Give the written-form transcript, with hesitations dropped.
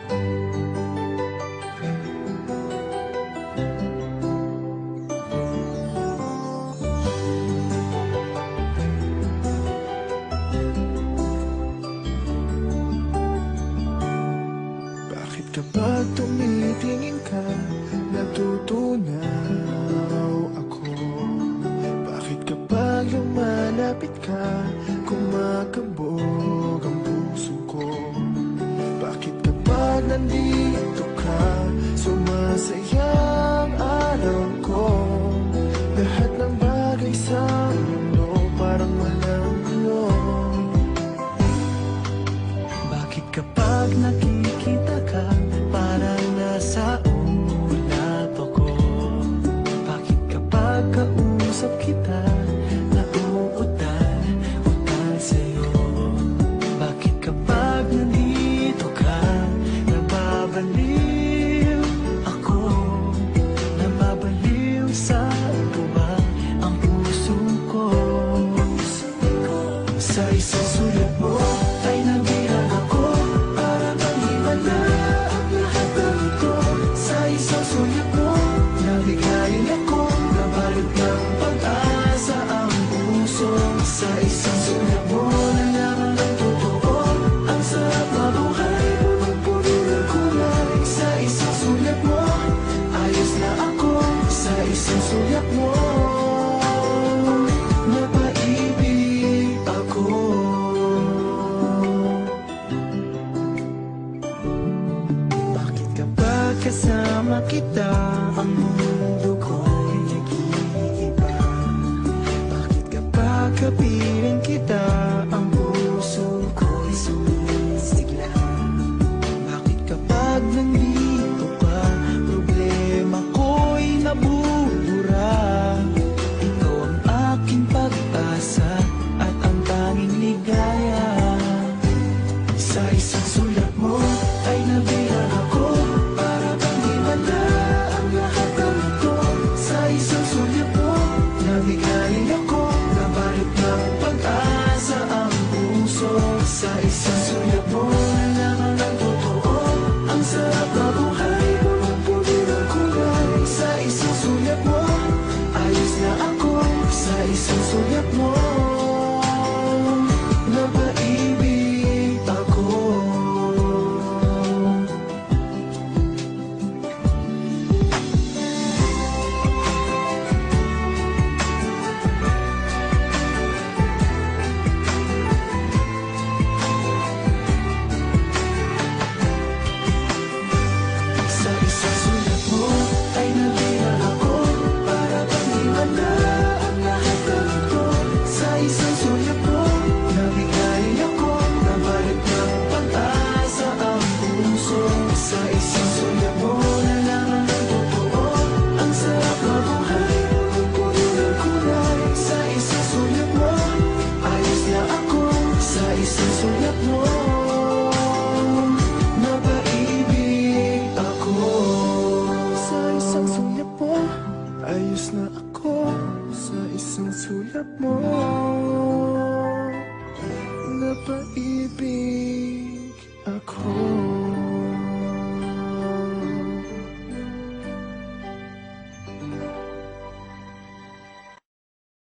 Bakit kapag tumitingin ka, natutunaw ako? Bakit kapag lumalapit ka, kumakabog ang puso ko? Bakit kapag nandito ka, sumasaya ang araw ko? Lahat ng bagay sa mundo parang walang gulo. Bakit kapag nakikita ka, parang nasa ulap ako? Bakit kapag kausap kita, nauutal sa'yo? Bakit kapag nandito ka, nababaliw ako? Nababaliw sa tuwa ang puso ko. Sa isang sulat mo ay nabilang ako, para bang himala ang lahat ng ito. Sa isang sulat mo, nabigayin ako, nabalot ng pag-asa ang puso. Sa isang sulat mo, nalaman ng totoo, ang sarap mabuhay, punong-puno ng kulay. Sa isang sulat mo, ayos na ako. Sa isang sulat mo, napaibig ako. Bakit kapag kasama kita, ang mundo ko'y nag-iiba? Bakit kapag kapiling kita, ang puso ko'y sumisigla? Bakit kapag nandito ka, problema ko'y nabubura? Ikaw ang aking pag-asa at ang tanging ligaya. Sa isang sulat mo ay nabilang ako, para bang himala ang lahat ng ito. Sa isang sulat mo, nabigayin ako, nabalot ng pag-asa ang puso. Sa isang sulat mo, nalaman ng totoo, ang sarap na buhay, punong-puno ng kulay. Sa isang sulat mo, ayos na ako. Sa isang sulat mo, napaibig ako. Sa isang sulat mo ay nabilang ako, para bang himala ang lahat ng ito. Sa isang sulat mo, nabigayin ako, nabalot ng pag-asa ang puso. Sa isang sulat mo, nalaman ng totoo, ang sarap na buhay, punong-puno ng kulay. Sa isang sulat mo, ayos na ako. Sa isang sulat mo, napaibig ako. Sa isang sulat mo, ayos na ako. Sa isang sulat mo, napaibig ako.